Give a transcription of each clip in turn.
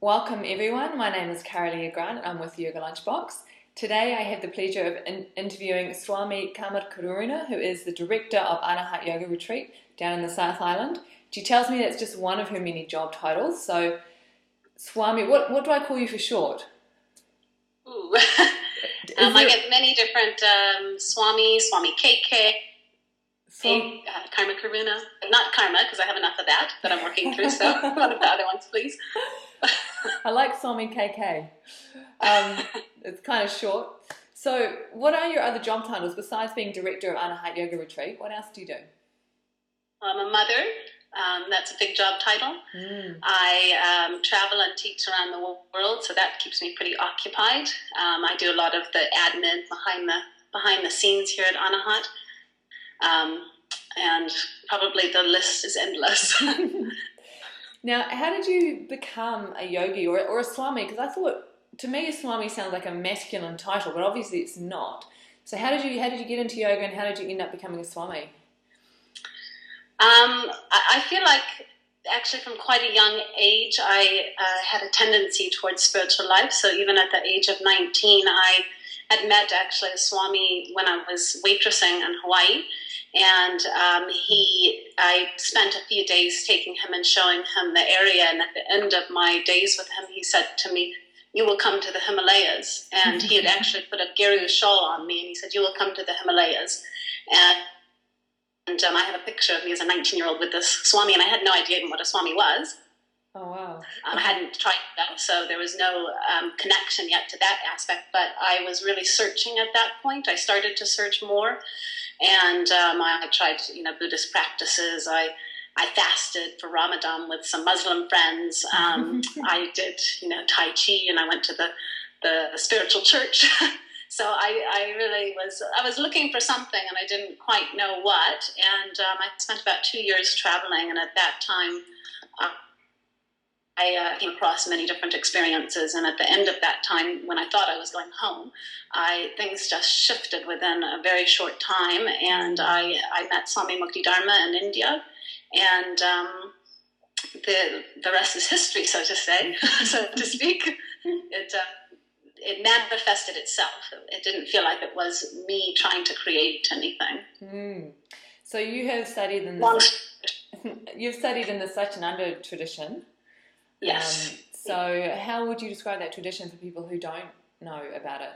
Welcome everyone, my name is Kara-Leah and I'm with Yoga Lunchbox. Today I have the pleasure of interviewing Swami Karma Karuna, who is the director of Anahata Yoga Retreat down in the South Island. She tells me that's just one of her many job titles, so Swami, what do I call you for short? Ooh. I get many different Swami KK, Karma Karuna. Not Karma, because I have enough of that I'm working through, so one of the other ones, please. I like Swami KK. It's kind of short. So what are your other job titles besides being director of Anahata Yoga Retreat? What else do you do? I'm a mother. That's a big job title. I travel and teach around the world, so that keeps me pretty occupied. I do a lot of the admin behind the scenes here at Anahata, and probably the list is endless. Now, how did you become a yogi or a Swami? Because I thought, to me, a Swami sounds like a masculine title, but obviously it's not. So how did you get into yoga, and how did you end up becoming a Swami? I feel like actually from quite a young age, I had a tendency towards spiritual life. So even at the age of 19, I had met actually a Swami when I was waitressing in Hawaii. And I spent a few days taking him and showing him the area. And at the end of my days with him, he said to me, "You will come to the Himalayas." And he had actually put a Guru shawl on me, and he said, "You will come to the Himalayas." And I have a picture of me as a 19-year-old with this Swami, and I had no idea even what a Swami was. Oh, wow. I hadn't tried that, so there was no connection yet to that aspect. But I was really searching at that point. I started to search more. And I tried, Buddhist practices. I fasted for Ramadan with some Muslim friends. I did, Tai Chi, and I went to the spiritual church. So I really was looking for something, and I didn't quite know what. And I spent about 2 years traveling, and at that time, I came across many different experiences, and at the end of that time, when I thought I was going home, things just shifted within a very short time, and I met Swami Muktidharma in India, and the rest is history, so to say, so to speak. It manifested itself. It didn't feel like it was me trying to create anything. So you have studied in you've studied in the Satyananda tradition. Yes. So how would you describe that tradition for people who don't know about it?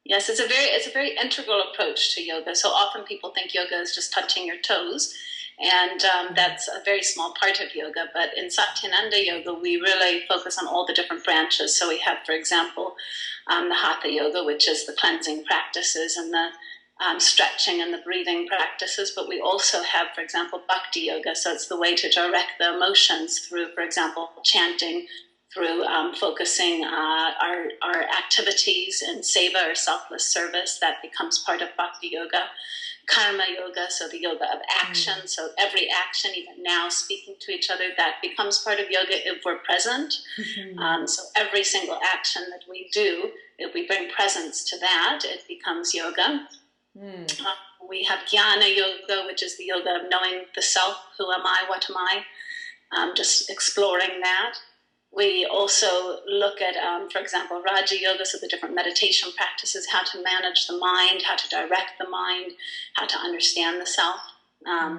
Yes, it's a very integral approach to yoga. So often people think yoga is just touching your toes, and that's a very small part of yoga. But in Satyananda Yoga, we really focus on all the different branches. So we have, for example, the Hatha Yoga, which is the cleansing practices and the stretching and the breathing practices, but we also have, for example, Bhakti Yoga, so it's the way to direct the emotions through, for example, chanting, through focusing our activities in seva or selfless service. That becomes part of Bhakti Yoga. Karma Yoga, so the yoga of action, so every action, even now speaking to each other, that becomes part of yoga if we're present. So every single action that we do, if we bring presence to that, it becomes yoga. We have Jnana Yoga, which is the yoga of knowing the self. Who am I? What am I? Just exploring that. We also look at, for example, Raja Yoga, so the different meditation practices, how to manage the mind, how to direct the mind, how to understand the self.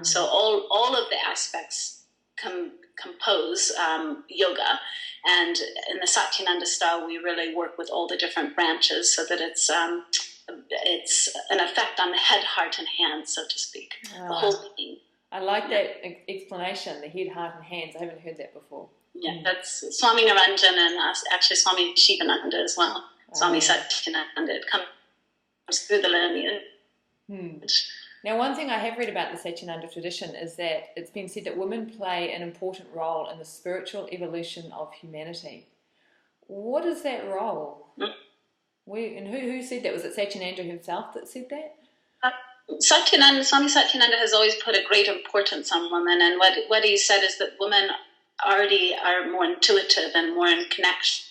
So all of the aspects compose yoga. And in the Satyananda style, we really work with all the different branches so that it's an effect on the head, heart, and hands, so to speak, the whole being. I like that explanation, the head, heart, and hands. I haven't heard that before. Yeah, that's Swami Niranjan and actually Swami Shivananda as well. Swami Satyananda. It comes through the lineage. Now, one thing I have read about the Satyananda tradition is that it's been said that women play an important role in the spiritual evolution of humanity. What is that role? And who said that? Was it Satyananda himself that said that? Swami Satyananda has always put a great importance on women, and what he said is that women already are more intuitive and more in connection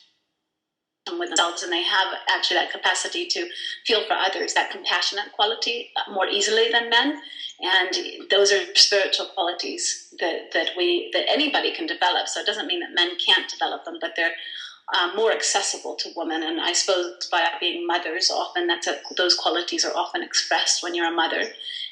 with themselves, and they have actually that capacity to feel for others, that compassionate quality, more easily than men. And those are spiritual qualities that anybody can develop. So it doesn't mean that men can't develop them, but they're more accessible to women. And I suppose by being mothers, often those qualities are often expressed when you're a mother.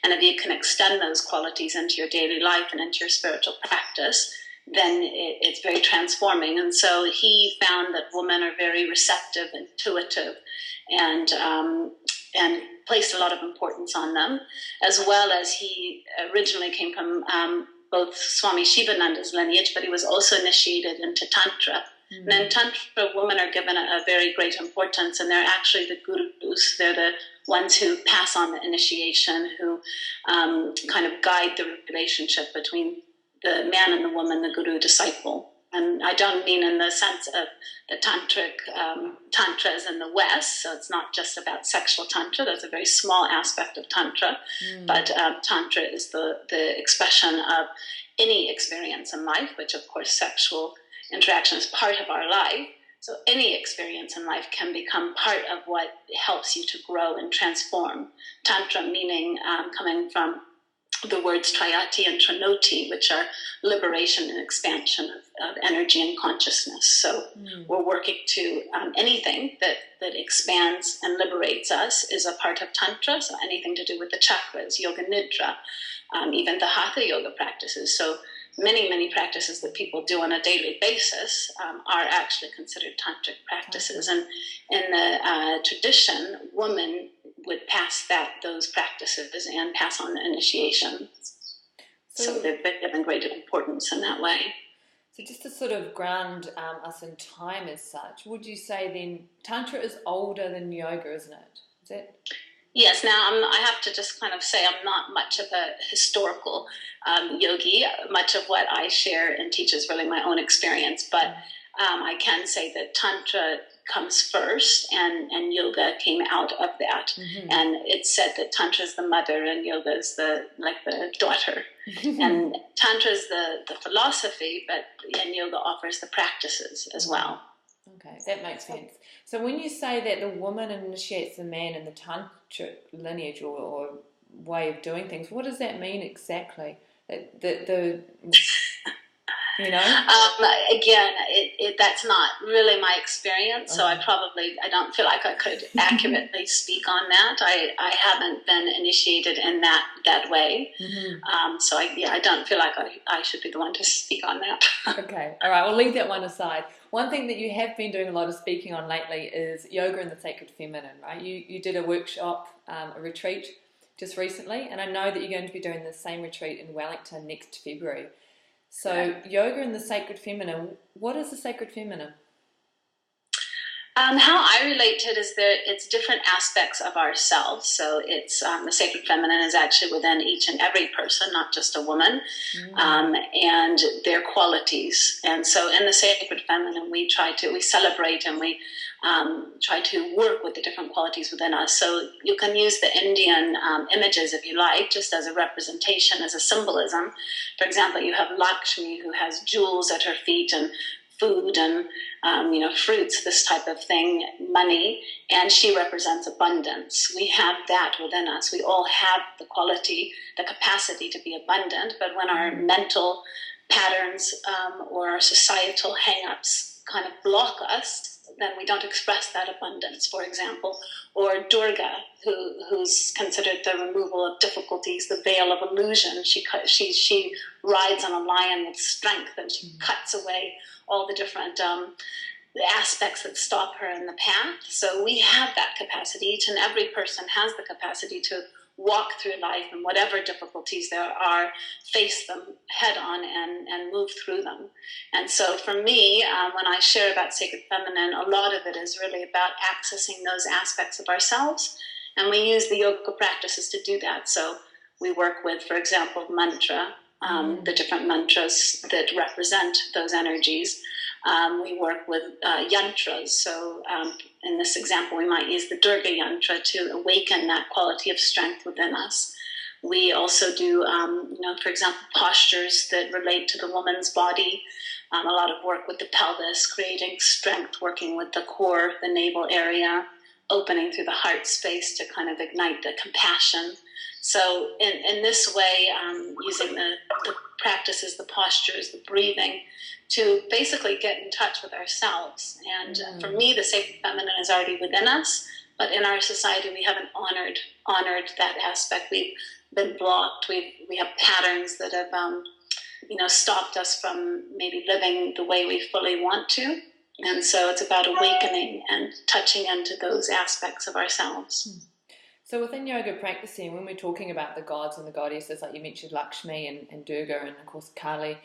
And if you can extend those qualities into your daily life and into your spiritual practice, then it's very transforming. And so he found that women are very receptive, intuitive, and placed a lot of importance on them, as well as he originally came from both Swami Shivananda's lineage, but he was also initiated into Tantra. Mm-hmm. And in Tantra, women are given a very great importance, and they're actually the gurus. They're the ones who pass on the initiation, who kind of guide the relationship between the man and the woman, the guru-disciple. And I don't mean in the sense of the tantric tantras in the West, so it's not just about sexual tantra. That's a very small aspect of tantra, but tantra is the expression of any experience in life, which of course sexual interaction is part of our life. So any experience in life can become part of what helps you to grow and transform. Tantra meaning coming from the words Trayati and Trinoti, which are liberation and expansion of energy and consciousness. So we're working to anything that expands and liberates us is a part of Tantra. So anything to do with the chakras, yoga nidra, even the Hatha yoga practices. So many practices that people do on a daily basis are actually considered tantric practices. And in the tradition, women would pass those practices and pass on the initiation. So they've been given great importance in that way. So just to sort of ground us in time as such, would you say then Tantra is older than yoga, isn't it? Is it? Yes. Now, I have to just kind of say I'm not much of a historical yogi. Much of what I share and teach is really my own experience. But I can say that Tantra comes first, and yoga came out of that. Mm-hmm. And it's said that Tantra is the mother and yoga is the daughter. And Tantra is the philosophy, and yoga offers the practices as well. Okay, that makes sense. So when you say that the woman initiates the man in the tantric lineage or way of doing things, what does that mean exactly? Again, that's not really my experience, so I don't feel like I could accurately speak on that. I haven't been initiated in that way, so I don't feel like I should be the one to speak on that. Okay, all right, we'll leave that one aside. One thing that you have been doing a lot of speaking on lately is yoga and the sacred feminine, right? You did a workshop, a retreat just recently, and I know that you're going to be doing the same retreat in Wellington next February. So yoga and the sacred feminine, what is the sacred feminine? How I relate to it is that it's different aspects of ourselves. So it's the sacred feminine is actually within each and every person, not just a woman, and their qualities. And so in the sacred feminine, we celebrate and we try to work with the different qualities within us. So you can use the Indian images, if you like, just as a representation, as a symbolism. For example, you have Lakshmi, who has jewels at her feet and food and fruits, this type of thing, money, and she represents abundance. We have that within us. We all have the quality, the capacity to be abundant, but when our mental patterns or our societal hang-ups kind of block us, then we don't express that abundance, for example. Or Durga, who's considered the removal of difficulties, the veil of illusion. She rides on a lion with strength, and she cuts away all the different the aspects that stop her in the path. So we have that capacity. Each and every person has the capacity to walk through life, and whatever difficulties there are, face them head on and move through them. And so for me, when I share about sacred feminine, a lot of it is really about accessing those aspects of ourselves, and we use the yoga practices to do that. So we work with, for example, mantra, the different mantras that represent those energies. We work with yantras. So in this example, we might use the Durga yantra to awaken that quality of strength within us. We also do, for example, postures that relate to the woman's body. A lot of work with the pelvis, creating strength, working with the core, the navel area, opening through the heart space to kind of ignite the compassion. So in this way, using the practices, the postures, the breathing, to basically get in touch with ourselves. And for me, the sacred feminine is already within us, but in our society, we haven't honored that aspect. We've been blocked. We have patterns that have stopped us from maybe living the way we fully want to. And so it's about awakening and touching into those aspects of ourselves. So within yoga practicing, when we're talking about the gods and the goddesses, like you mentioned Lakshmi and Durga and of course Kali,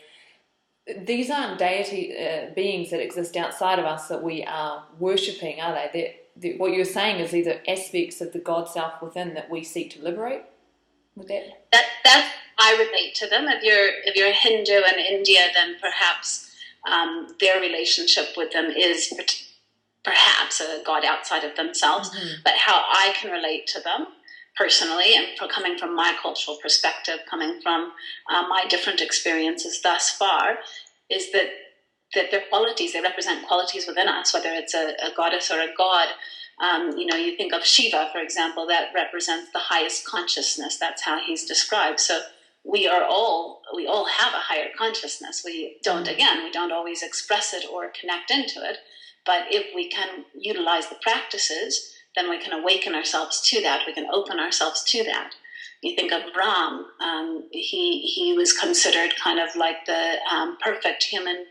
these aren't deity beings that exist outside of us that we are worshipping, are they? What you're saying is these are aspects of the God self within that we seek to liberate? With that I relate to them. If you're a Hindu in India, then perhaps their relationship with them is perhaps a God outside of themselves. But how I can relate to them personally, and coming from my cultural perspective, coming from my different experiences thus far, is that they're qualities. They represent qualities within us, whether it's a goddess or a god. You think of Shiva, for example, that represents the highest consciousness. That's how he's described. So we all have a higher consciousness. We don't always express it or connect into it. But if we can utilize the practices, then we can awaken ourselves to that. We can open ourselves to that. You think of Ram. He was considered kind of like the perfect human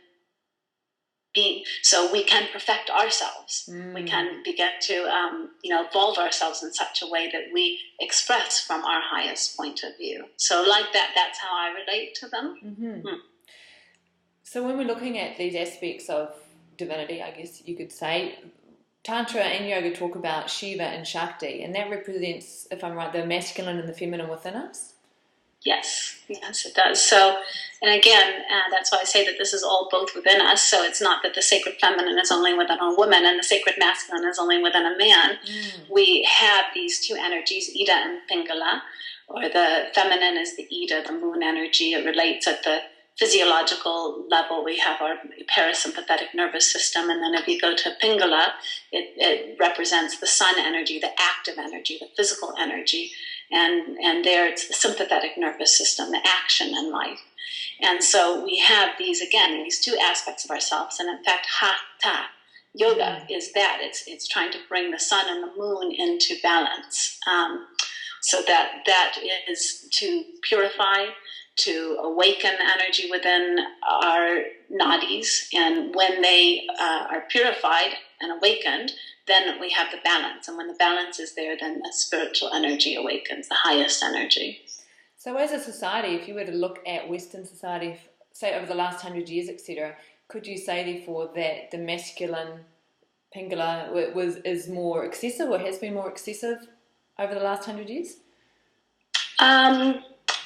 being. So we can perfect ourselves. We can begin to evolve ourselves in such a way that we express from our highest point of view. So like that, that's how I relate to them. So when we're looking at these aspects of divinity, I guess you could say, Tantra and yoga talk about Shiva and Shakti, and that represents, if I'm right, the masculine and the feminine within us? Yes, it does. So, and again, that's why I say that this is all both within us. So it's not that the sacred feminine is only within a woman and the sacred masculine is only within a man. We have these two energies, Ida and Pingala, or the feminine is the Ida, the moon energy. It relates at the physiological level. We have our parasympathetic nervous system, and then if you go to Pingala, it represents the sun energy, the active energy, the physical energy, and there it's the sympathetic nervous system, the action in life. And so we have these two aspects of ourselves, and in fact, Hatha yoga is that. It's trying to bring the sun and the moon into balance. So that is to purify, to awaken energy within our nadis, and when they are purified and awakened, then we have the balance, and when the balance is there, then the spiritual energy awakens, the highest energy. So as a society, if you were to look at Western society, say over the last 100 years, etc., could you say therefore that the masculine Pingala is more excessive, or has been more excessive over the last 100 years?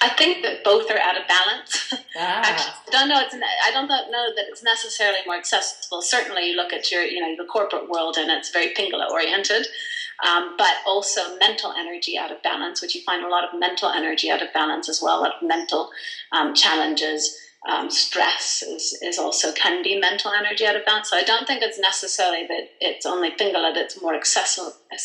I think that both are out of balance. Actually, I don't know that it's necessarily more accessible. Certainly, you look at the corporate world, and it's very Pingala oriented, but also mental energy out of balance, which you find a lot of mental energy out of balance as well. A lot of mental challenges, stress is also can be mental energy out of balance. So I don't think it's necessarily that it's only Pingala that's more accessible. I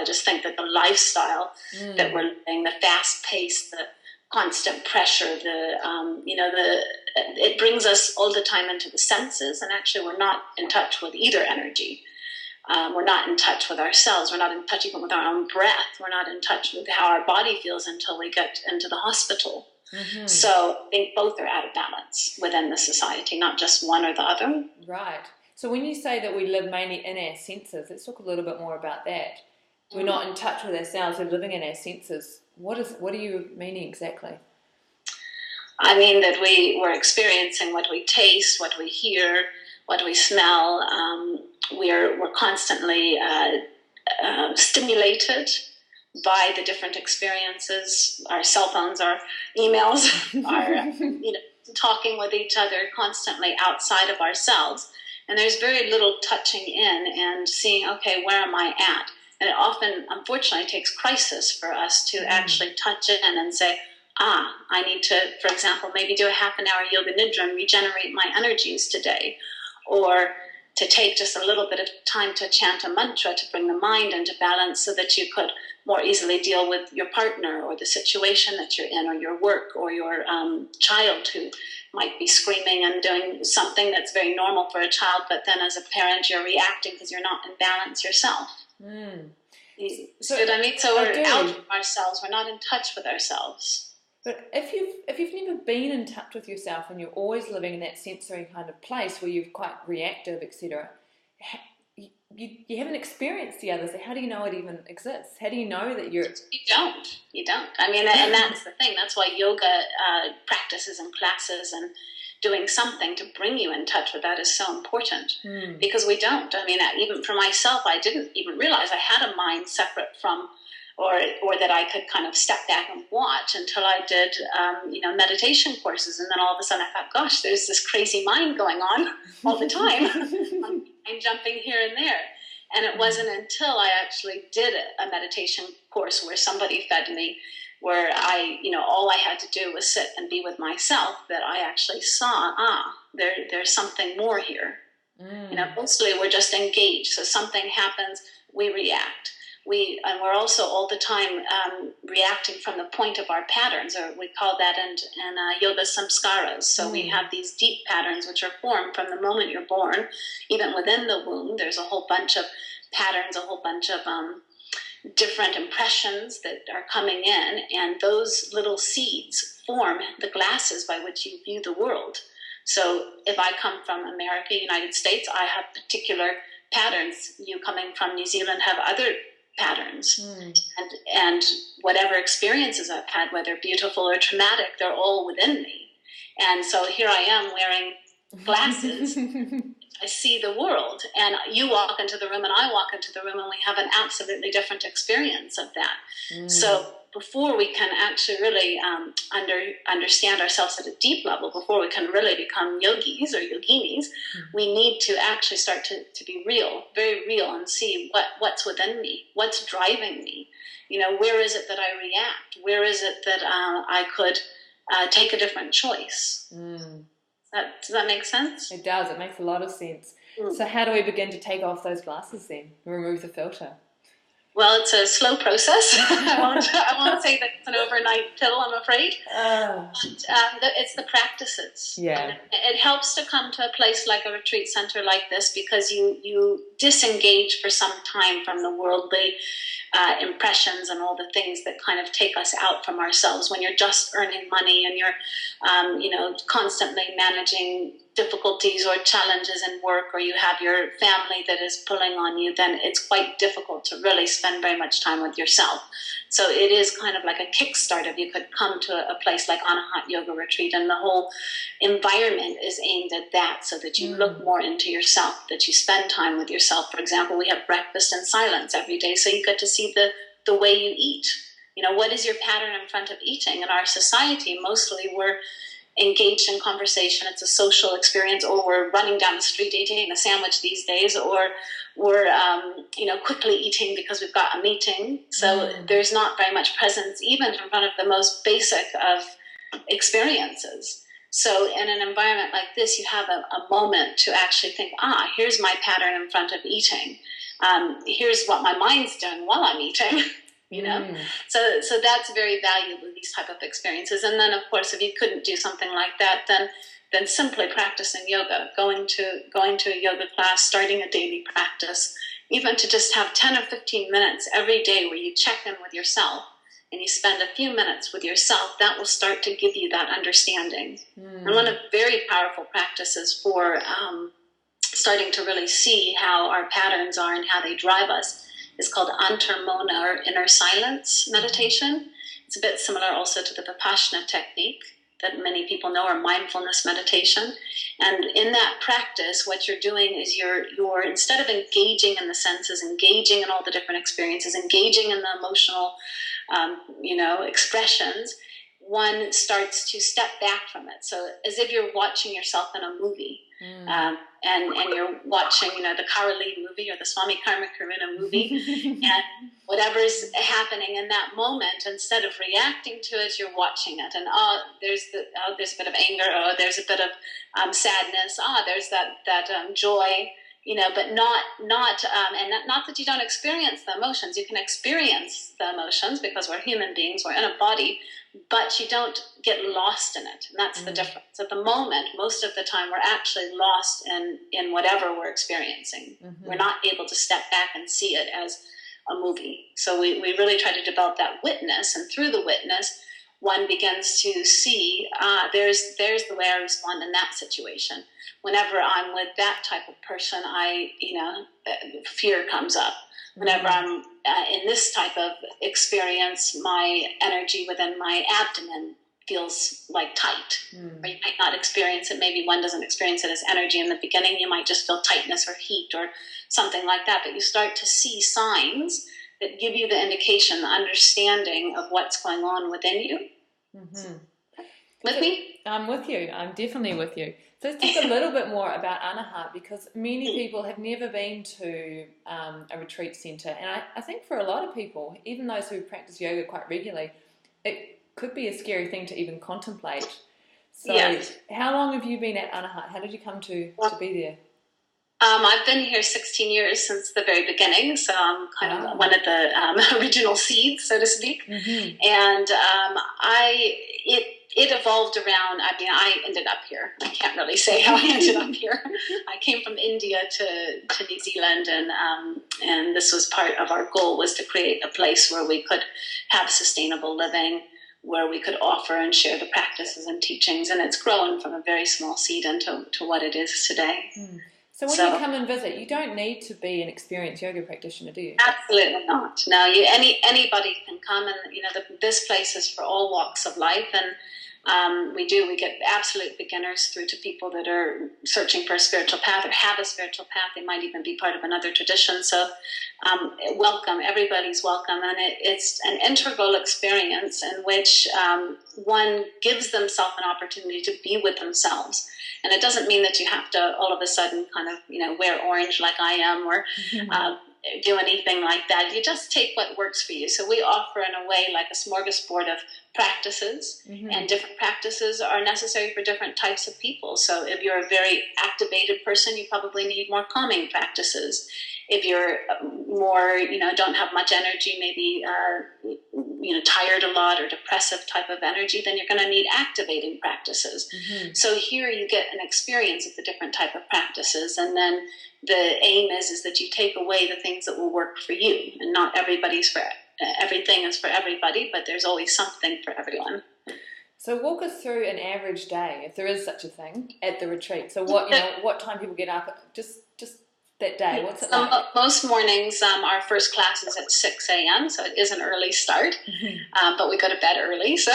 just think that the lifestyle that we're living, the fast pace, the constant pressure, it brings us all the time into the senses, and actually we're not in touch with either energy. We're not in touch with ourselves. We're not in touch even with our own breath. We're not in touch with how our body feels until we get into the hospital. So I think both are out of balance within the society, not just one or the other. Right. So when you say that we live mainly in our senses, let's talk a little bit more about that. We're not in touch with ourselves, we're living in our senses. What are you meaning exactly? I mean that we're experiencing what we taste, what we hear, what we smell. We're constantly stimulated by the different experiences. Our cell phones, our emails, our talking with each other constantly outside of ourselves. And there's very little touching in and seeing, okay, where am I at? And it often, unfortunately, takes crisis for us to actually touch in and say, I need to, for example, maybe do a half an hour yoga nidra and regenerate my energies today, or to take just a little bit of time to chant a mantra to bring the mind into balance so that you could more easily deal with your partner or the situation that you're in, or your work, or your child who might be screaming and doing something that's very normal for a child, but then as a parent you're reacting because you're not in balance yourself. You see what I mean? So we're out of ourselves, we're not in touch with ourselves. But if you've never been in touch with yourself and you're always living in that sensory kind of place where you're quite reactive, etc., you haven't experienced the others. How do you know it even exists? How do you know that you're... You don't. I mean, and that's the thing. That's why yoga practices and classes and doing something to bring you in touch with that is so important. Because we don't. I mean, even for myself, I didn't even realize I had a mind separate from, or that I could kind of step back and watch until I did, meditation courses. And then all of a sudden I thought, gosh, there's this crazy mind going on all the time. I'm jumping here and there. And it wasn't until I actually did a meditation course where somebody fed me, where all I had to do was sit and be with myself, that I actually saw, there's something more here. Mostly we're just engaged. So something happens, we react. And we're also all the time reacting from the point of our patterns, or we call that in yoga samskaras. So we have these deep patterns which are formed from the moment you're born. Even within the womb, there's a whole bunch of patterns, a whole bunch of different impressions that are coming in, and those little seeds form the glasses by which you view the world. So if I come from America, United States, I have particular patterns. You coming from New Zealand have other patterns, and whatever experiences I've had, whether beautiful or traumatic, they're all within me. And so here I am wearing glasses. I see the world, and you walk into the room and I walk into the room, and we have an absolutely different experience of that. So before we can actually really understand ourselves at a deep level, before we can really become yogis or yoginis, we need to actually start to be real, very real, and see what's within me, what's driving me. Where is it that I react? Where is it that I could take a different choice? Does that make sense? It does. It makes a lot of sense. So how do we begin to take off those glasses then? Remove the filter? Well, it's a slow process. I won't say that it's an overnight pill, I'm afraid. But it's the practices. Yeah. It helps to come to a place like a retreat center like this, because you disengage for some time from the worldly impressions and all the things that kind of take us out from ourselves. When you're just earning money and you're, constantly managing difficulties or challenges in work, or you have your family that is pulling on you, then it's quite difficult to really spend very much time with yourself. So it is kind of like a kickstart if you could come to a place like Anahata Yoga Retreat, and the whole environment is aimed at that, so that you look more into yourself, that you spend time with yourself. For example, we have breakfast in silence every day, so you get to see the way you eat. What is your pattern in front of eating? In our society, mostly we're engaged in conversation. It's a social experience, or we're running down the street eating a sandwich these days, or we're quickly eating because we've got a meeting. So there's not very much presence even in front of the most basic of experiences. So in an environment like this, you have a moment to actually think, here's my pattern in front of eating. Here's what my mind's doing while I'm eating. So that's very valuable, these type of experiences. And then, of course, if you couldn't do something like that, then simply practicing yoga, going to a yoga class, starting a daily practice, even to just have 10 or 15 minutes every day where you check in with yourself and you spend a few minutes with yourself, that will start to give you that understanding. And one of the very powerful practices for starting to really see how our patterns are and how they drive us is called antarmona, or inner silence meditation. It's a bit similar also to the Vipassana technique that many people know, or mindfulness meditation. And in that practice, what you're doing is you're instead of engaging in the senses, engaging in all the different experiences, engaging in the emotional expressions, one starts to step back from it. So as if you're watching yourself in a movie. And you're watching, the Kara-Leah movie or the Swami Karma Karuna movie, and whatever's happening in that moment, instead of reacting to it, you're watching it. And there's a bit of anger. There's a bit of sadness. There's that joy. But not that you don't experience the emotions. You can experience the emotions because we're human beings. We're in a body, but you don't get lost in it. And that's the difference. At the moment, most of the time, we're actually lost in whatever we're experiencing. We're not able to step back and see it as a movie. So we really try to develop that witness, and through the witness, one begins to see, there's the way I respond in that situation. Whenever I'm with that type of person, fear comes up. Whenever I'm in this type of experience, my energy within my abdomen feels like tight. Or you might not experience it. Maybe one doesn't experience it as energy in the beginning. You might just feel tightness or heat or something like that. But you start to see signs that give you the indication, the understanding of what's going on within you. With me? I'm with you. I'm definitely with you. So let's talk a little bit more about Anahata, because many people have never been to a retreat centre. And I think for a lot of people, even those who practice yoga quite regularly, it could be a scary thing to even contemplate. So how long have you been at Anahata? How did you come to be there? I've been here 16 years since the very beginning, so I'm kind of one of the original seeds, so to speak. And it evolved around, I ended up here. I can't really say how I ended up here. I came from India to New Zealand, and this was part of our goal, was to create a place where we could have sustainable living, where we could offer and share the practices and teachings. And it's grown from a very small seed into what it is today. So when you come and visit, you don't need to be an experienced yoga practitioner, do you? Absolutely not. No, anybody can come, and this place is for all walks of life, and we get absolute beginners through to people that are searching for a spiritual path or have a spiritual path. They might even be part of another tradition. So welcome, everybody's welcome, and it's an integral experience in which one gives themselves an opportunity to be with themselves. And it doesn't mean that you have to all of a sudden kind of, wear orange like I am, or do anything like that. You just take what works for you. So we offer, in a way, like a smorgasbord of practices, and different practices are necessary for different types of people. So if you're a very activated person, you probably need more calming practices. If you're more, don't have much energy, maybe, tired a lot or depressive type of energy, then you're going to need activating practices. So here you get an experience of the different type of practices. And then the aim is that you take away the things that will work for you. And not everything is for everybody, but there's always something for everyone. So walk us through an average day, if there is such a thing, at the retreat. So what time people get up? Just that day, what's it like? Most mornings, our first class is at 6 a.m., so it is an early start, but we go to bed early. So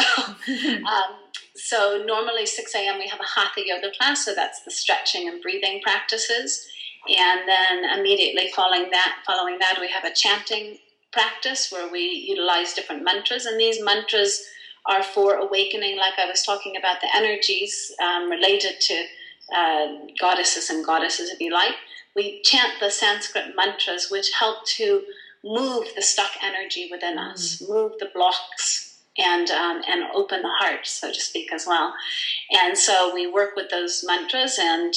normally 6 a.m. we have a Hatha yoga class, so that's the stretching and breathing practices. And then immediately following that, we have a chanting practice where we utilize different mantras, and these mantras are for awakening, like I was talking about, the energies related to goddesses and goddesses, if you like. We chant the Sanskrit mantras, which help to move the stuck energy within us, move the blocks, and open the heart, so to speak, as well. And so we work with those mantras, and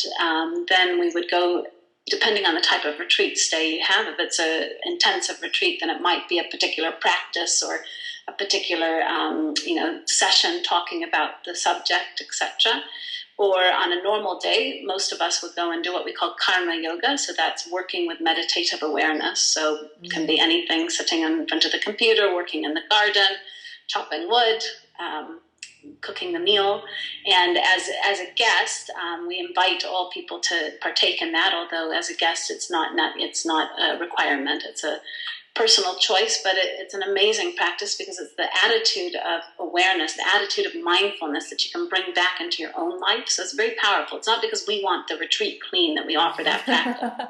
then we would go, depending on the type of retreat stay you have. If it's an intensive retreat, then it might be a particular practice or a particular session talking about the subject, etc. Or on a normal day, most of us would go and do what we call karma yoga. So that's working with meditative awareness. So it can be anything, sitting in front of the computer, working in the garden, chopping wood, cooking the meal. And as a guest, we invite all people to partake in that. Although as a guest, it's not a requirement. It's a personal choice, but it's an amazing practice because it's the attitude of awareness, the attitude of mindfulness that you can bring back into your own life. So it's very powerful. It's not because we want the retreat clean that we offer that practice.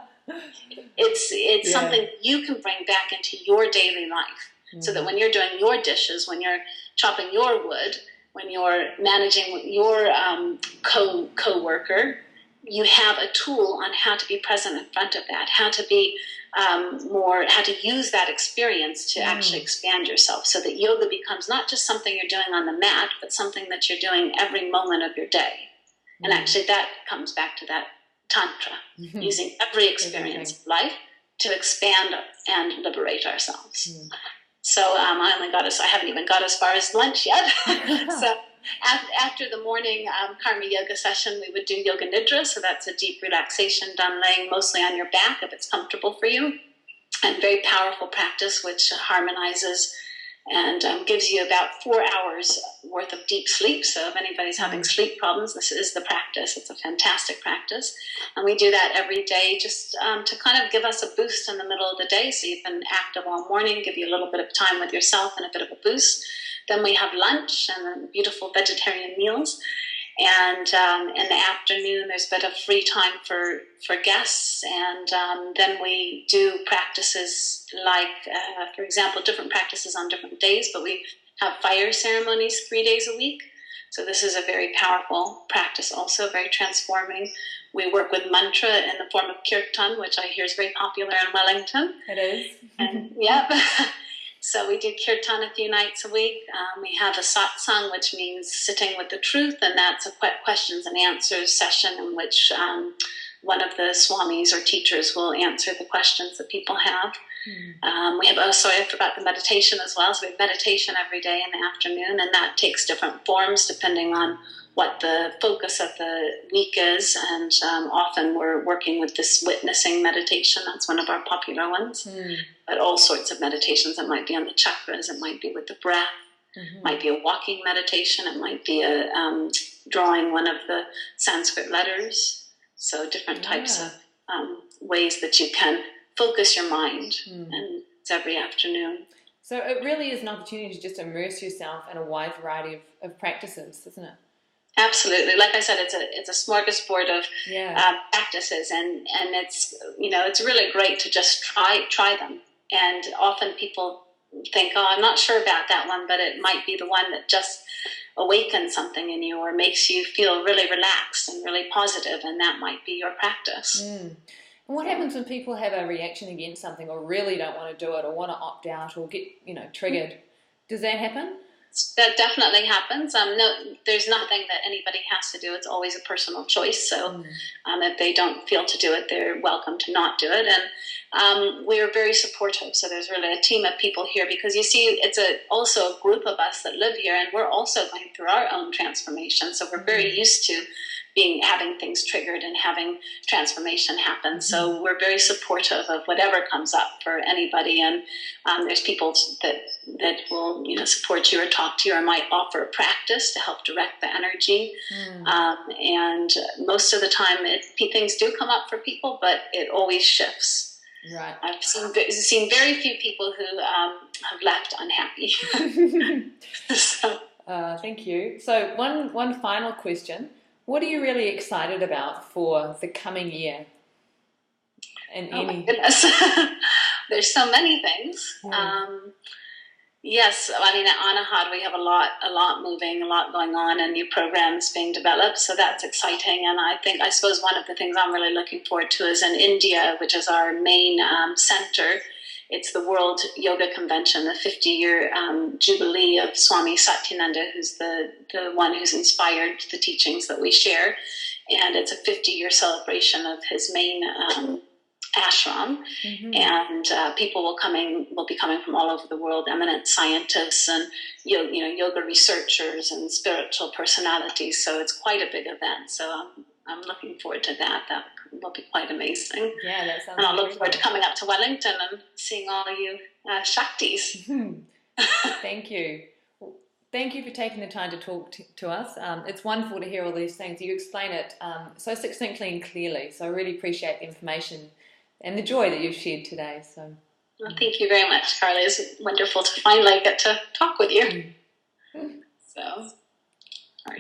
It's something you can bring back into your daily life, so that when you're doing your dishes, when you're chopping your wood, when you're managing your co-worker, you have a tool on how to be present in front of that, how to be how to use that experience to actually expand yourself, so that yoga becomes not just something you're doing on the mat, but something that you're doing every moment of your day. And actually that comes back to that Tantra, using every experience of life to expand and liberate ourselves. So I haven't even got as far as lunch yet. So after the morning Karma Yoga session, we would do Yoga Nidra. So that's a deep relaxation done laying mostly on your back if it's comfortable for you. And very powerful practice which harmonizes and gives you about 4 hours worth of deep sleep. So if anybody's having sleep problems, this is the practice. It's a fantastic practice. And we do that every day just to kind of give us a boost in the middle of the day. So you've been active all morning, give you a little bit of time with yourself and a bit of a boost. Then we have lunch and then beautiful vegetarian meals. And in the afternoon, there's a bit of free time for guests. And then we do practices like, for example, different practices on different days, but we have fire ceremonies 3 days a week. So this is a very powerful practice also, very transforming. We work with mantra in the form of kirtan, which I hear is very popular in Wellington. It is. And, yeah. So we do kirtan a few nights a week. We have a satsang, which means sitting with the truth, and that's a questions and answers session in which one of the swamis or teachers will answer the questions that people have. We have, I forgot the meditation as well. So we have meditation every day in the afternoon, and that takes different forms depending on what the focus of the week is. And often we're working with this witnessing meditation. That's one of our popular ones. But all sorts of meditations. It might be on the chakras. It might be with the breath. It might be a walking meditation. It might be a drawing one of the Sanskrit letters. So different types of ways that you can focus your mind. And it's every afternoon. So it really is an opportunity to just immerse yourself in a wide variety of practices, isn't it? Absolutely. Like I said, it's a smorgasbord of practices, and it's really great to just try them. And often people think, oh, I'm not sure about that one, but it might be the one that just awakens something in you or makes you feel really relaxed and really positive, and that might be your practice. And what happens when people have a reaction against something or really don't want to do it or want to opt out or get, triggered? Does that happen? That definitely happens. No, there's nothing that anybody has to do. It's always a personal choice. So if they don't feel to do it, they're welcome to not do it. And we're very supportive. So there's really a team of people here because you see, it's also a group of us that live here, and we're also going through our own transformation. So we're very used to having things triggered and having transformation happen. So we're very supportive of whatever comes up for anybody. And there's people that will, support you or talk to you or might offer a practice to help direct the energy. And most of the time things do come up for people, but it always shifts. Right. I've seen very few people who have left unhappy. So. Thank you. So one final question. What are you really excited about for the coming year? My goodness. There's so many things. Yes, I mean, at Anahata we have a lot moving, a lot going on, and new programs being developed, so that's exciting. And I suppose one of the things I'm really looking forward to is in India, which is our main center. It's the World Yoga Convention, the 50-year jubilee of Swami Satyananda, who's the one who's inspired the teachings that we share. And it's a 50-year celebration of his main ashram. And people will be coming from all over the world, eminent scientists and yoga researchers and spiritual personalities. So it's quite a big event. So I'm looking forward to that. That will be quite amazing. Yeah, that sounds. And I'll look forward to coming up to Wellington and seeing all you Shaktis. Thank you. Thank you for taking the time to talk to us. It's wonderful to hear all these things. You explain it so succinctly and clearly. So I really appreciate the information and the joy that you've shared today. So, well, thank you very much, Carly. It's wonderful to finally get to talk with you. So.